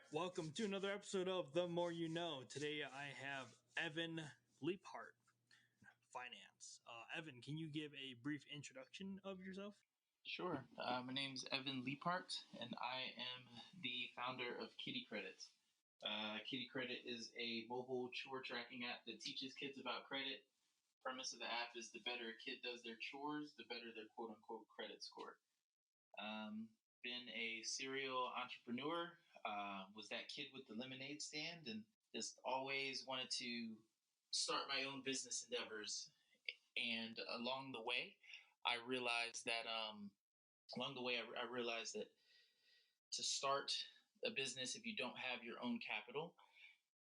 Welcome to another episode of The More You Know. Today I have Evan Leaphart, Finance. Evan, can you give a brief introduction of yourself? Sure. My name's Evan Leapart, and I am the founder of Kitty Credit. Kitty Credit is a mobile chore tracking app that teaches kids about credit. Premise of the app is the better a kid does their chores, the better their quote unquote credit score. Been a serial entrepreneur, was that kid with the lemonade stand, and just always wanted to start my own business endeavors. And along the way, I realized that I realized that to start a business, if you don't have your own capital,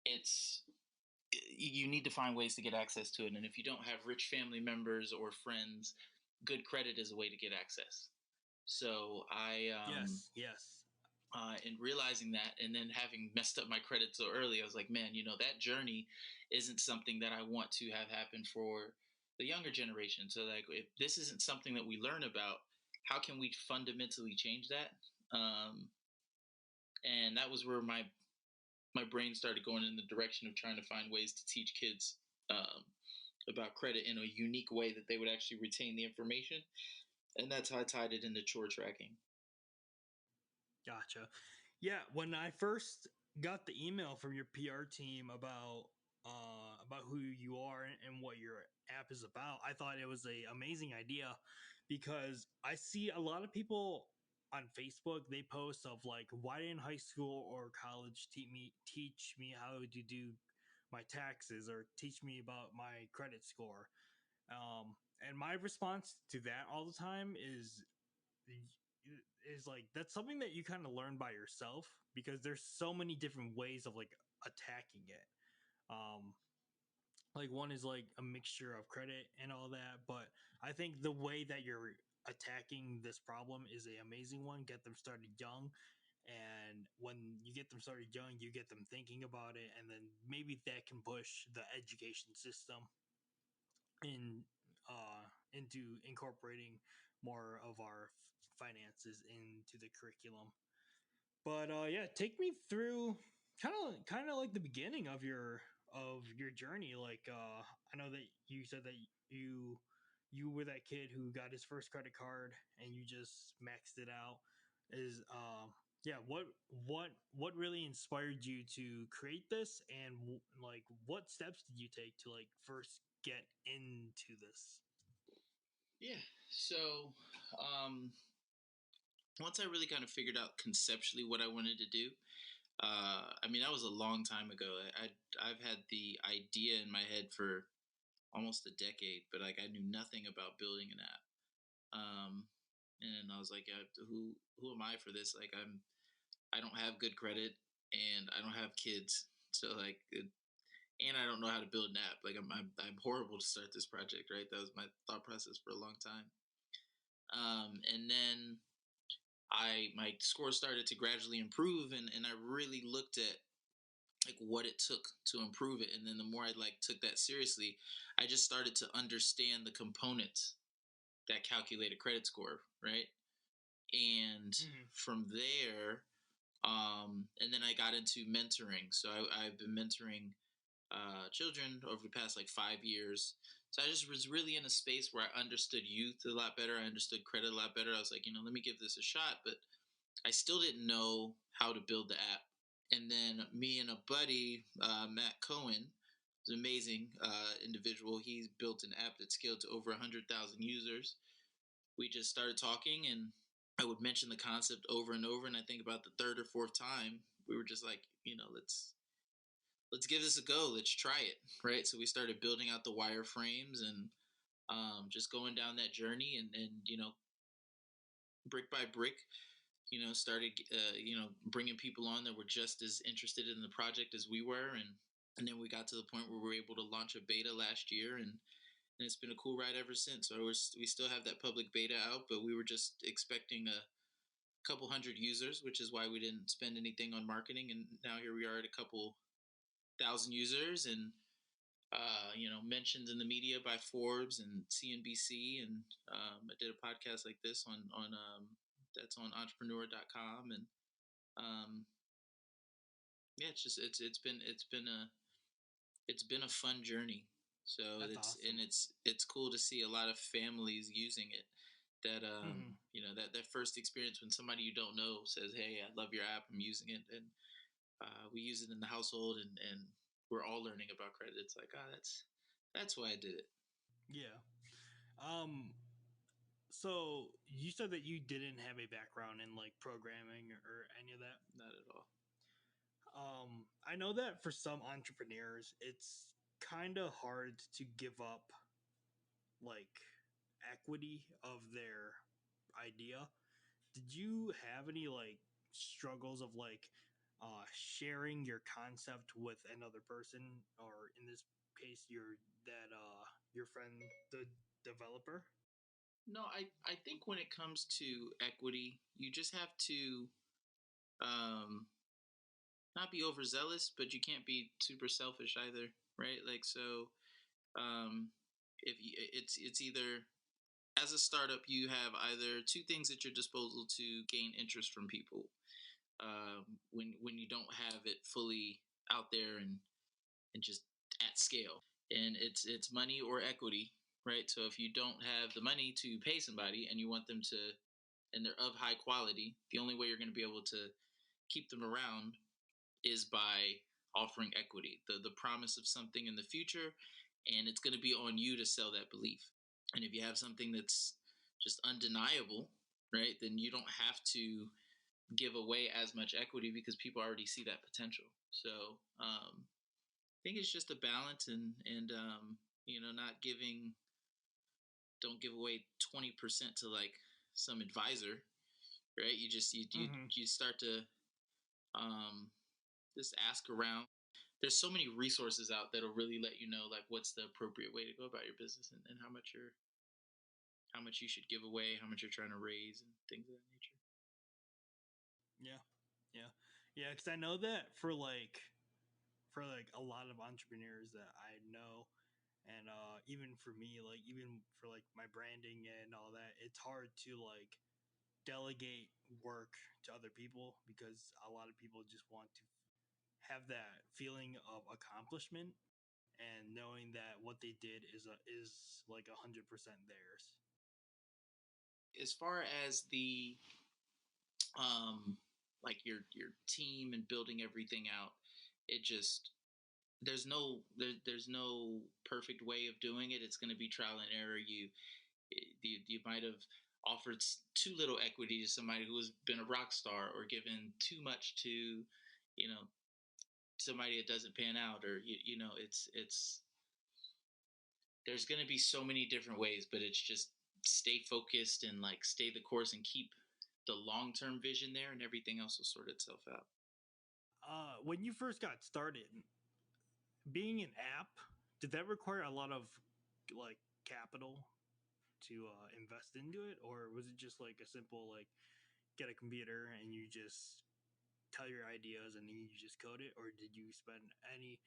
it's you need to find ways to get access to it. And if you don't have rich family members or friends, good credit is a way to get access. So Yes. in realizing that, and then having messed up my credit so early, I was like, man, that journey isn't something that I want to have happen for the younger generation. So like, if this isn't something that we learn about, how can we fundamentally change that? Um, and that was where my brain started going in the direction of trying to find ways to teach kids about credit in a unique way that they would actually retain the information. And that's how I tied it into chore tracking. Gotcha. Yeah, when I first got the email from your PR team about who you are and what your app is about, I thought it was a amazing idea because I see a lot of people on Facebook they post of like, why didn't high school or college teach me how to do my taxes or teach me about my credit score. And my response to that all the time is like that's something that you kind of learn by yourself because there's so many different ways of like attacking it. Um, like one is like a mixture of credit and all that, but I think the way that you're attacking this problem is a amazing one. Get them started young, and when you get them started young, you get them thinking about it, and then maybe that can push the education system in into incorporating more of our finances into the curriculum. But yeah, take me through kind of like the beginning of your journey. Like I know that you said that you were that kid who got his first credit card and you just maxed it out. Is yeah, what really inspired you to create this, and like what steps did you take to like first get into this? Yeah. So um, once I really kind of figured out conceptually what I wanted to do, I mean, that was a long time ago. I've had the idea in my head for almost a decade, but like I knew nothing about building an app. Um, and I was like, who am I for this? Like I don't have good credit and I don't have kids, so and I don't know how to build an app. Like I'm horrible to start this project, right? That was my thought process for a long time. And then my score started to gradually improve, and I really looked at like what it took to improve it. And then the more I like took that seriously, I just started to understand the components that calculate a credit score, right? And Mm-hmm. from there, and then I got into mentoring. So I've been mentoring children over the past like 5 years. So I just was really in a space where I understood youth a lot better. I understood credit a lot better. I was like, let me give this a shot. But I still didn't know how to build the app. And then me and a buddy, Matt Cohen, is an amazing individual. He's built an app that scaled to over 100,000 users. We just started talking, and I would mention the concept over and over. And I think about the third or fourth time, we were just like, let's give this a go. Let's try it, right? So we started building out the wireframes and just going down that journey, and brick by brick, started bringing people on that were just as interested in the project as we were, and then we got to the point where we were able to launch a beta last year, and it's been a cool ride ever since. So we still have that public beta out, but we were just expecting a couple hundred users, which is why we didn't spend anything on marketing, and now here we are at a couple thousand users, and mentioned in the media by Forbes and CNBC, and I did a podcast like this on that's on entrepreneur.com, and um, Yeah, it's been a fun journey. So That's awesome. it's cool to see a lot of families using it. That Hmm. that first experience when somebody you don't know says, "Hey, I love your app. I'm using it," and we use it in the household, and we're all learning about credit. It's like, ah, that's why I did it. Yeah. Um. So you said that you didn't have a background in like programming or any of that. Not at all. I know that for some entrepreneurs, it's kind of hard to give up like equity of their idea. Did you have any like struggles of like sharing your concept with another person, or in this case, your friend, the developer? No, I think when it comes to equity, you just have to um, not be overzealous, but you can't be super selfish either, right? Like so, um, if you, it's either as a startup, you have either two things at your disposal to gain interest from people. When you don't have it fully out there and just at scale, and it's money or equity, right? So if you don't have the money to pay somebody and you want them to, and they're of high quality, the only way you're going to be able to keep them around is by offering equity, the promise of something in the future, and it's going to be on you to sell that belief. And if you have something that's just undeniable, right, then you don't have to give away as much equity because people already see that potential. So I think it's just a balance, and not giving, don't give away 20% to like some advisor, right? You just Mm-hmm. you start to um, just ask around. There's so many resources out that'll really let you know like what's the appropriate way to go about your business, and how much you should give away, how much you're trying to raise, and things of that nature. Yeah, yeah, yeah. Because I know that for like a lot of entrepreneurs that I know, and even for me, like even for like my branding and all that, it's hard to like delegate work to other people because a lot of people just want to have that feeling of accomplishment and knowing that what they did is like 100% theirs. As far as the um like your team and building everything out, it just there's no perfect way of doing it. It's going to be trial and error. You might have offered too little equity to somebody who has been a rock star, or given too much to you know somebody that doesn't pan out, or it's there's going to be so many different ways, but it's just stay focused and like stay the course and keep the long-term vision there, and everything else will sort itself out. When you first got started, being an app, did that require a lot of like capital to invest into it, or was it just like a simple like get a computer and you just tell your ideas and then you just code it, or did you spend any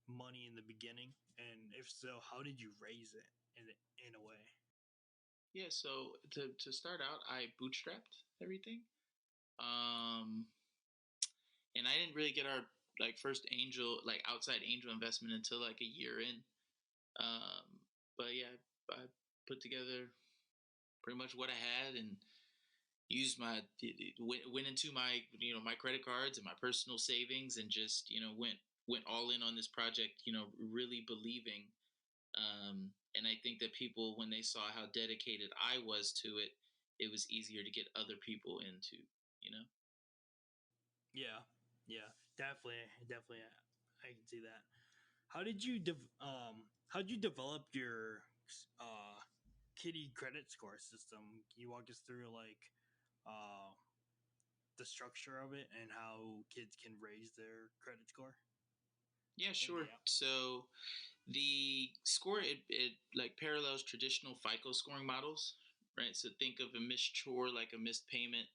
money in the beginning? And if so, how did you raise it in a way? Yeah, so to start out, I bootstrapped everything. Um and I didn't really get our like first angel, like outside angel investment, until like a year in. Um but yeah, I put together pretty much what I had, and used went into my my credit cards and my personal savings, and just went all in on this project, really believing. And I think that people, when they saw how dedicated I was to it, it was easier to get other people into, you know. Yeah, yeah, definitely, I can see that. How did you develop your uh kitty credit score system? Can you walk us through like uh the structure of it and how kids can raise their credit score Yeah, in the sure. app? So the score, it like parallels traditional FICO scoring models, right? So think of a missed chore like a missed payment.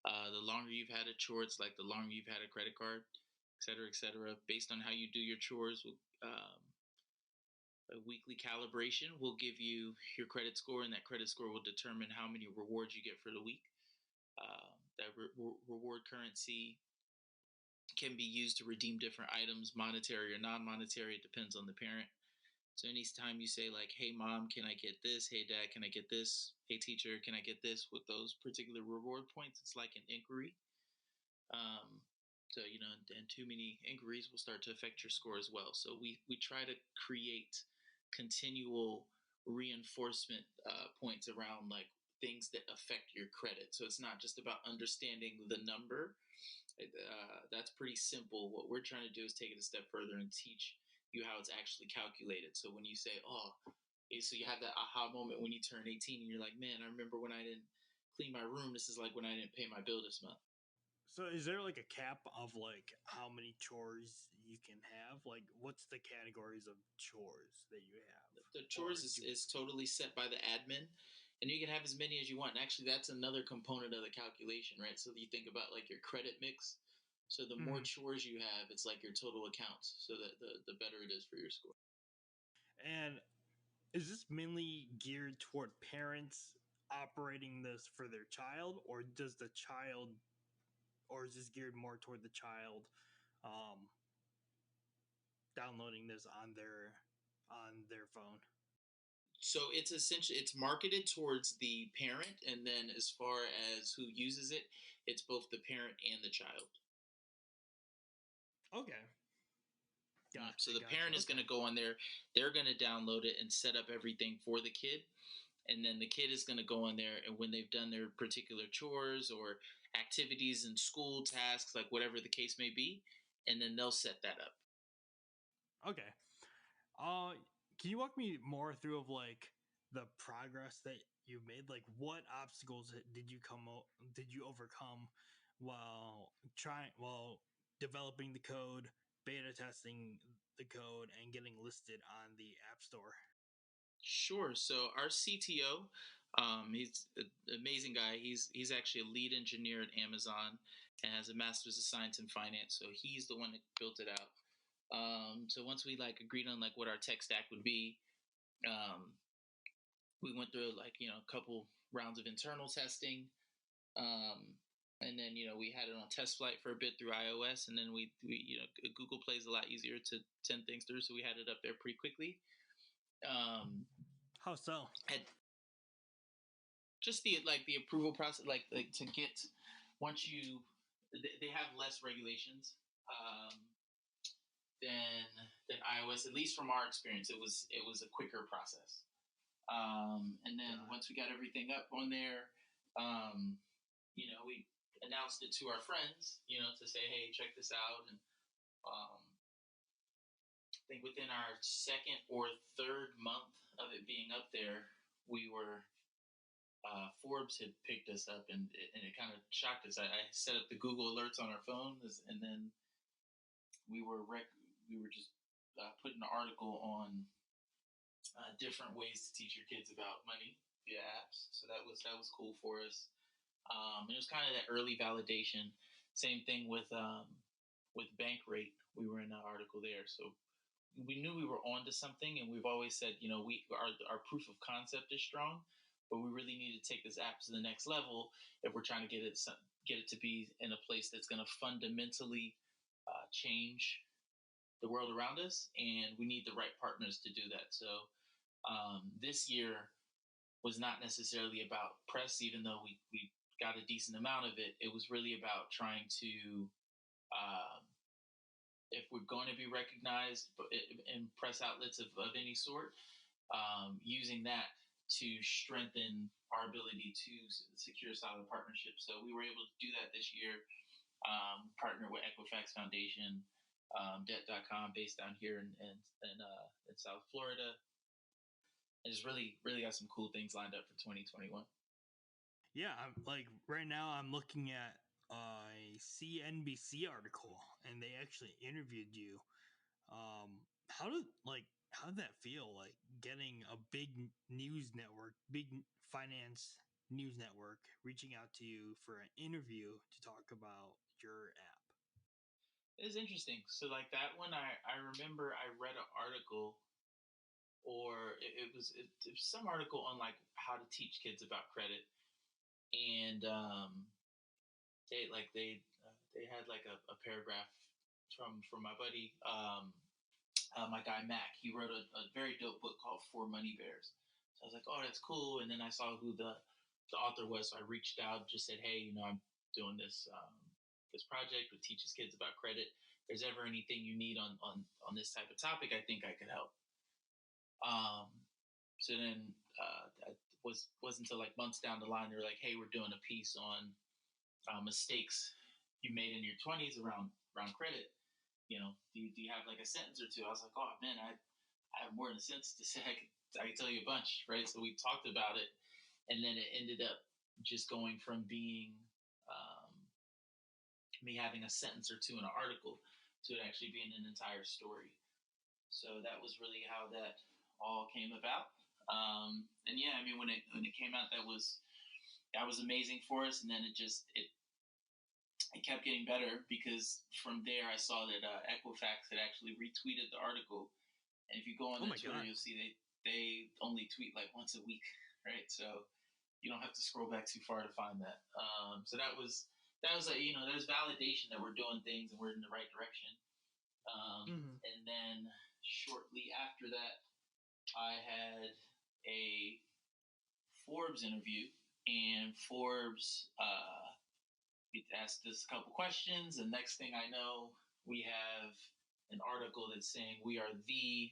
The longer you've had a chore, it's like the longer you've had a credit card, et cetera, et cetera. Based on how you do your chores, a weekly calibration will give you your credit score, and that credit score will determine how many rewards you get for the week. That reward currency can be used to redeem different items, monetary or non-monetary. It depends on the parent. So anytime you say like, "Hey mom, can I get this? Hey dad, can I get this? Hey teacher, can I get this?" with those particular reward points, it's like an inquiry. Um, so and too many inquiries will start to affect your score as well. So we try to create continual reinforcement points around like things that affect your credit. So it's not just about understanding the number. That's pretty simple. What we're trying to do is take it a step further and teach you how it's actually calculated. So when you say, "Oh," so you have that aha moment when you turn 18 and you're like, "Man, I remember when I didn't clean my room. This is like when I didn't pay my bill this month." So is there like a cap of like how many chores you can have? Like what's the categories of chores that you have? The Or chores do is totally set by the admin, and you can have as many as you want. And actually, that's another component of the calculation, right? So you think about like your credit mix. So the more Mhm. chores you have, it's like your total accounts. So that the better it is for your score. And is this mainly geared toward parents operating this for their child, or does the child, or is this geared more toward the child um, downloading this on their phone? So it's essentially it's marketed towards the parent, and then as far as who uses it, it's both the parent and the child. Okay, So gotcha, the gotcha. parent is going Okay, to go on there, they're going to download it and set up everything for the kid, and then the kid is going to go on there, and when they've done their particular chores or activities and school tasks, like whatever the case may be, and then they'll set that up. okay. Uh, can you walk me more through of like the progress that you made? Like, what obstacles did you overcome while developing the code, beta testing the code, and getting listed on the App Store? Sure. So our CTO, he's an amazing guy. He's actually a lead engineer at Amazon and has a master's of science in finance. So he's the one that built it out. So once we like agreed on like what our tech stack would be, um, we went through like a couple rounds of internal testing, um, and then we had it on test flight for a bit through iOS, and then we Google Play is a lot easier to send things through, so we had it up there pretty quickly. Um, How so? had just the approval process, like to get once you they have less regulations um, than than iOS. At least from our experience, it was a quicker process. And then God. once we got everything up on there, um, we announced it to our friends, to say, "Hey, check this out." And I think within our second or third month of it being up there, we were Forbes had picked us up, and it kind of shocked us. I set up the Google alerts on our phones, and then we were just putting an article on different ways to teach your kids about money via apps. So that was cool for us. It was kind of that early validation. Same thing with Bankrate. We were in that article there, so we knew we were onto something, and we've always said, our proof of concept is strong, but we really need to take this app to the next level if we're trying to get it to be in a place that's going to fundamentally change the world around us, and we need the right partners to do that. So this year was not necessarily about press, even though we got a decent amount of it. It was really about trying to um, if we're going to be recognized in press outlets of any sort, using that to strengthen our ability to secure solid partnerships. So we were able to do that this year. Partner with Equifax Foundation, Debt.com, based down here in South Florida, and just really got some cool things lined up for 2021. Yeah, I'm like right now I'm looking at a CNBC article, and they actually interviewed you. How did that feel? Like getting a big news network, big finance news network, reaching out to you for an interview to talk about your app. It's interesting. So like that one, I remember I read an article, or it was some article on like how to teach kids about credit, and they had like a paragraph from my buddy, my guy Mac. He wrote a very dope book called Four Money Bears. So I was like, oh, that's cool. And then I saw who the author was, so I reached out, just said, hey, I'm doing this project that teaches kids about credit. If there's ever anything you need on this type of topic, I think I could help. Um, so then it wasn't until like months down the line they were like, hey, we're doing a piece on mistakes you made in your 20s around credit. Do you have like a sentence or two? I was like, oh man, I have more than a sentence to say. I could tell you a bunch, right? So we talked about it, and then it ended up just going from being me having a sentence or two in an article to it actually being an entire story. So that was really how that all came about. And yeah, I mean, when it came out, that was amazing for us. And then it kept getting better, because from there I saw that Equifax had actually retweeted the article. And if you go on Oh their my Twitter, God. you'll see they only tweet like once a week, right? So you don't have to scroll back too far to find that. So that was like, there's validation that we're doing things and we're in the right direction. Hmm. And then shortly after that, I had a Forbes interview, and Forbes asked us a couple questions, and next thing I know, we have an article that's saying we are the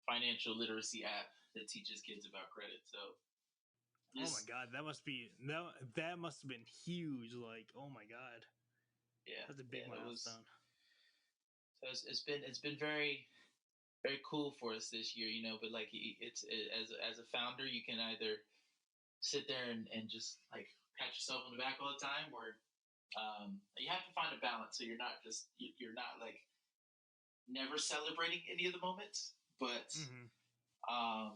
financial literacy app that teaches kids about credit. So Oh my this, God, that must have been huge. Like, oh my God, yeah, that's a big yeah, that was. milestone. So it's been very very cool for us this year, But like as a founder, you can either sit there and just like pat yourself on the back all the time, or you have to find a balance, so you're not like never celebrating any of the moments, Hmm. um,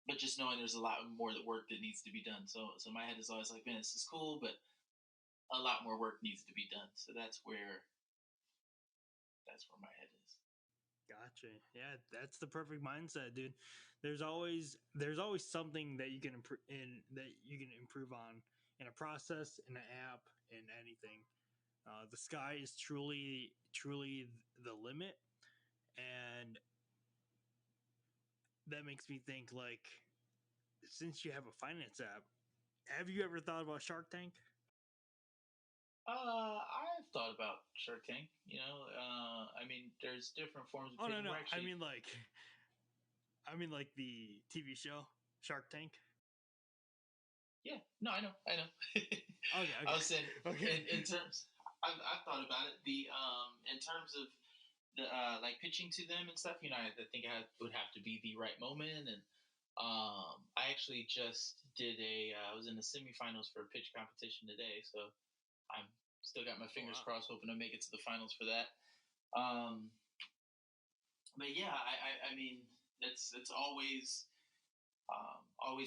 but just knowing there's a lot more work that needs to be done. So my head is always like, man, this is cool, but a lot more work needs to be done. So that's where my head is. Gotcha. Yeah, that's the perfect mindset, dude. There's always something that you can improve on in a process, in an app, in anything. The sky is truly the limit, and that makes me think, like, since you have a finance app, have you ever thought about Shark Tank? I've thought about Shark Tank. I mean, there's different forms of Oh no, pitching. We're no. actually, I mean like the TV show Shark Tank. yeah, no, I know. Okay, I okay, was saying okay. in terms, I've thought about it. In terms of the like pitching to them and stuff. I think would have to be the right moment. And I actually just did I was in the semifinals for a pitch competition today, so I'm still got my Oh fingers wow. crossed, hoping to make it to the finals for that. Um, but yeah, I mean, it's always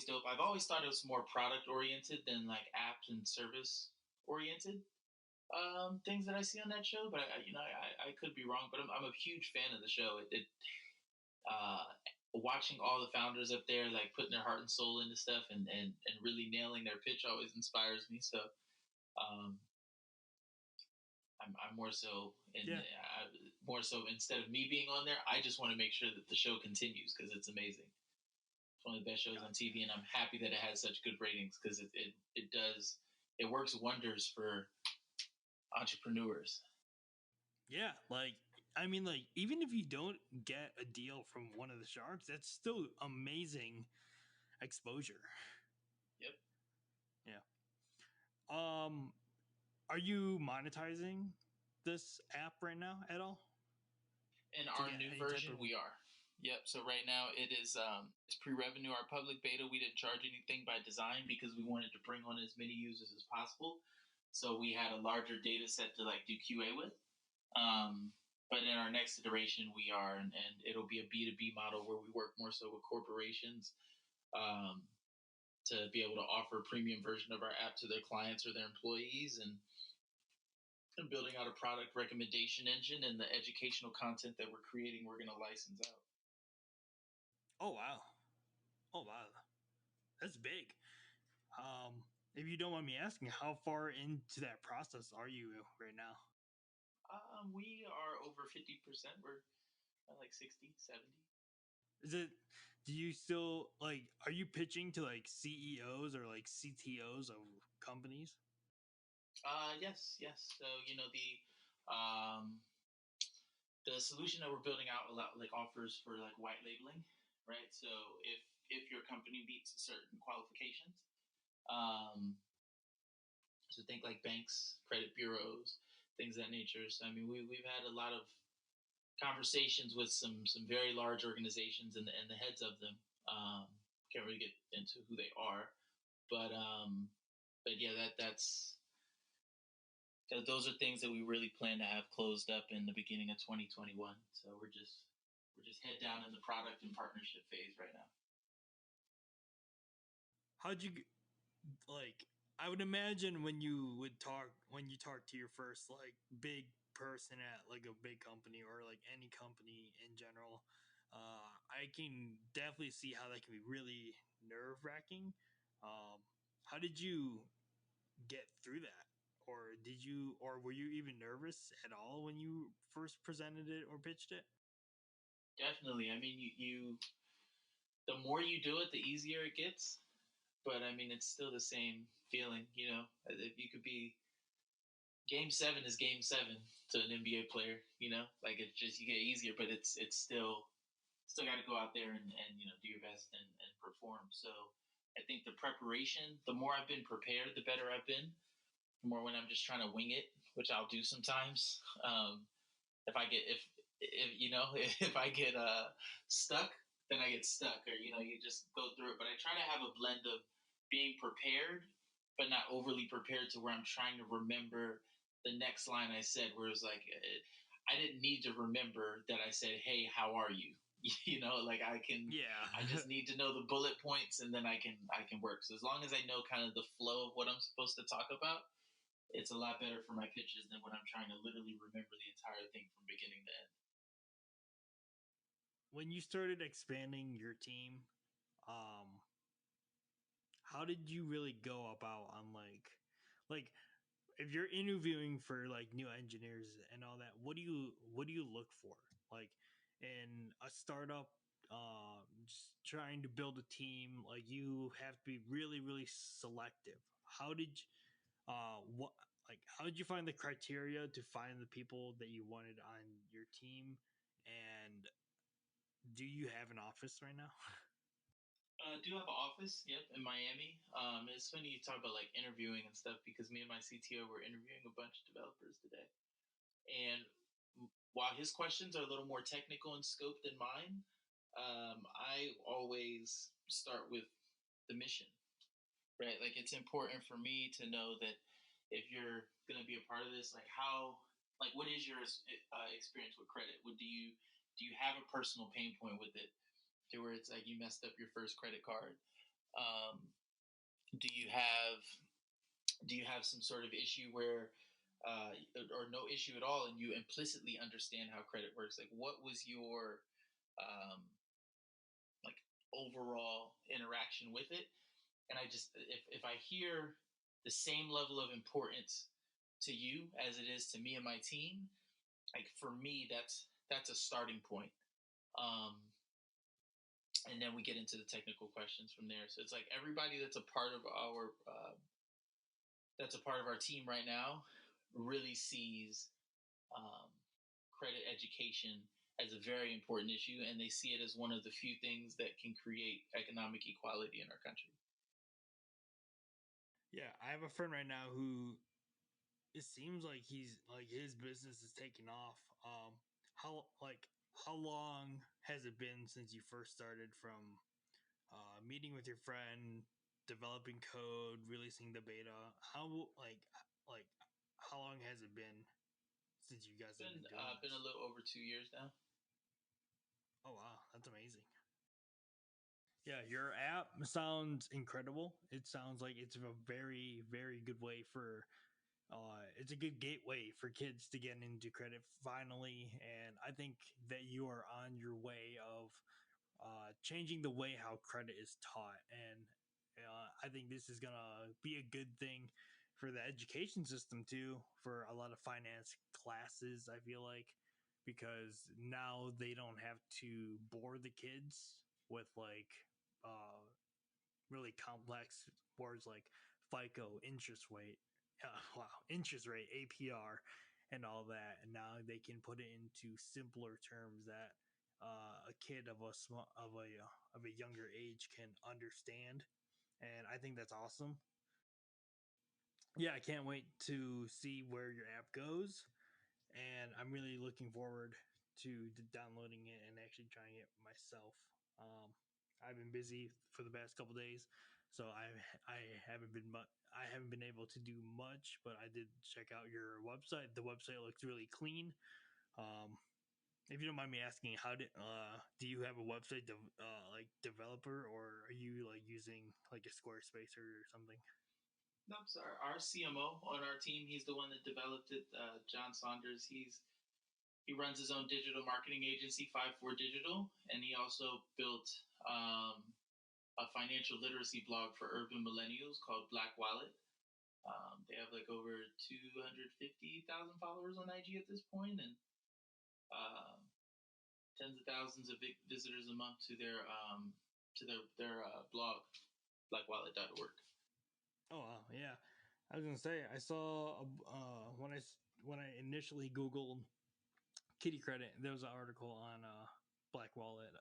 dope. I've always thought it was more product oriented than like apps and service oriented things that I see on that show. But I could be wrong. But I'm a huge fan of the show. Uh, Watching all the founders up there like putting their heart and soul into stuff, and really nailing their pitch always inspires me. So um, I'm Yeah. more so instead of me being on there, I just want to make sure that the show continues because it's amazing. It's one of the best shows on Gotcha. TV, and I'm happy that it has such good ratings because it works wonders for entrepreneurs. Yeah, like I mean, like even if you don't get a deal from one of the sharks, that's still amazing exposure. Yep. Yeah. Um, are you monetizing this app right now at all In to our get new any type version, of? we are. Yep. So right now it is it's pre-revenue. Our public beta, we didn't charge anything by design because we wanted to bring on as many users as possible. So we had a larger data set to like do QA with. Um, but in our next iteration, we are, and it'll be a B2B model where we work more so with corporations um, to be able to offer a premium version of our app to their clients or their employees, and building out a product recommendation engine, and the educational content that we're creating, we're going to license out. Oh wow. Oh wow. That's big. Um, if you don't mind me asking, how far into that process are you right now? We are over over 50%. We're at like 60, 70. Is it? Do you still like? Are you pitching to like CEOs or like CTOs of companies? Yes. So um, the solution that we're building out a lot like offers for like white labeling, right? So if your company meets certain qualifications, um, so think like banks, credit bureaus, things of that nature. So I mean, we've had a lot of conversations with some very large organizations and the heads of them. Can't really get into who they are, but yeah, those are things that we really plan to have closed up in the beginning of 2021. So we're just head down in the product and partnership phase right now. How'd you like? I would imagine when you talk to your first like big person at like a big company or like any company in general, I can definitely see how that can be really nerve wracking. How did you get through that? Or were you even nervous at all when you first presented it or pitched it? Definitely. I mean, you the more you do it, the easier it gets. But I mean, it's still the same feeling. If you could be Game 7 is Game 7 to an NBA player. Like it's just you get easier, but it's still got to go out there and do your best and perform. So I think the preparation, the more I've been prepared, the better I've been. The more when I'm just trying to wing it, which I'll do sometimes. If I get if if I get stuck, then I get stuck, or you just go through it. But I try to have a blend of being prepared, but not overly prepared to where I'm trying to remember the next line I said, where it's like I didn't need to remember that I said, "Hey, how are you?" Like I Yeah. just need to know the bullet points, and then I can work. So as long as I know kind of the flow of what I'm supposed to talk about, it's a lot better for my pitches than when I'm trying to literally remember the entire thing from beginning to end. When you started expanding your team, um, how did you really go about on like if you're interviewing for like new engineers and all that, what do you look for? Like in a startup, just trying to build a team, like you have to be really, really selective. How did you, what like how did you find the criteria to find the people that you wanted on your team? And do you have an office right now? Do have an office, yep, in Miami. It's funny you talk about like interviewing and stuff because me and my CTO were interviewing a bunch of developers today. And while his questions are a little more technical in scope than mine, I always start with the mission, right? Like it's important for me to know that if you're going to be a part of this, like what is your experience with credit? Do you have a personal pain point with it, to where it's like you messed up your first credit card? Um, do you have some sort of issue where or no issue at all, and you implicitly understand how credit works? Like, what was your um, like overall interaction with it? And I just if I hear the same level of importance to you as it is to me and my team, like for me, that's a starting point. Um, and then we get into the technical questions from there. So it's like everybody that's a part of our team right now really sees um, credit education as a very important issue, and they see it as one of the few things that can create economic equality in our country. Yeah, I have a friend right now who it seems like he's like his business is taking off. How long has it been since you first started from meeting with your friend, developing code, releasing the beta? Like how long has it been since you guys It's have been been doing been this? a little over 2 years now. Oh wow, that's amazing. Yeah, your app sounds incredible. It sounds like it's a very, very good way for it's a good gateway for kids to get into credit finally. And I think that you are on your way of changing the way how credit is taught. And I think this is going to be a good thing for the education system too, for a lot of finance classes, I feel like, because now they don't have to bore the kids with like really complex words like FICO, interest rate, APR, and all that. And now they can put it into simpler terms that a kid of a younger age can understand. And I think that's awesome. Yeah, I can't wait to see where your app goes, and I'm really looking forward to downloading it and actually trying it myself. Um, I've been busy for the past couple days, so I haven't been I haven't been able to do much, but I did check out your website. The website looks really clean. Um, if you don't mind me asking, how did do you have a website like developer, or are you like using like a Squarespace or something? Nope, so our CMO on our team, he's the one that developed it. John Saunders. He runs his own digital marketing agency, 54 Digital, and he also built a financial literacy blog for urban millennials called Black Wallet. They have like over 250,000 followers on IG at this point, and uh, tens of thousands of visitors a month to their blog, blackwallet.org. Oh wow, yeah. I was gonna say I saw when I initially Googled Kitty Credit, there was an article on Black Wallet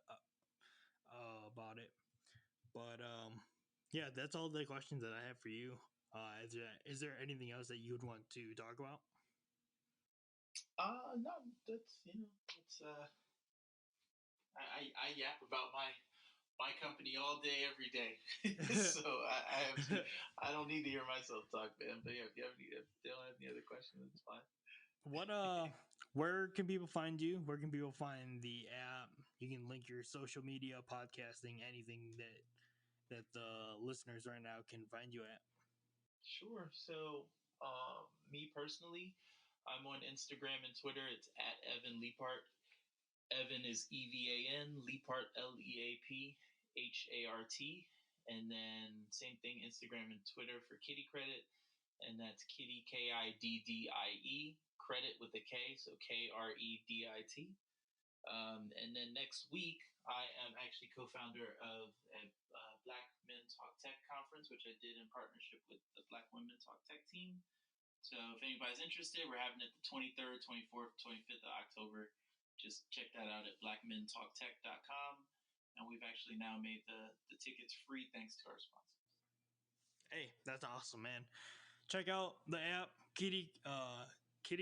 about it. But yeah, that's all the questions that I have for you. Is there anything else that you would want to talk about? No, that's it's I yap about my company all day, every day. So I don't need to hear myself talk, man. But yeah, if you don't have any other questions, it's fine. What where can people find you? Where can people find the app? You can link your social media, podcasting, anything that the listeners right now can find you at. Sure. So, me personally, I'm on Instagram and Twitter. It's at Evan Leapart. Evan is EVAN, Leapart LEAPHART. And then same thing, Instagram and Twitter for Kitty Credit, and that's Kitty KIDDIE, credit with a K, so KREDIT. And then next week, I am actually co-founder of a Black Men Talk Tech conference, which I did in partnership with the Black Women Talk Tech team. So if anybody's interested, we're having it the 23rd, 24th, 25th of October. Just check that out at blackmentalktech.com. And we've actually now made the tickets free thanks to our sponsors. Hey, that's awesome, man. Check out the app Kitty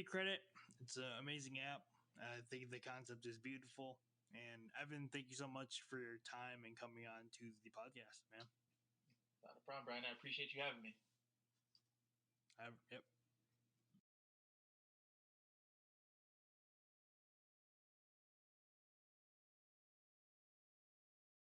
Credit. It's an amazing app. I think the concept is beautiful. And Evan, thank you so much for your time and coming on to the podcast, man. Not a problem, Brian. I appreciate you having me. Yep.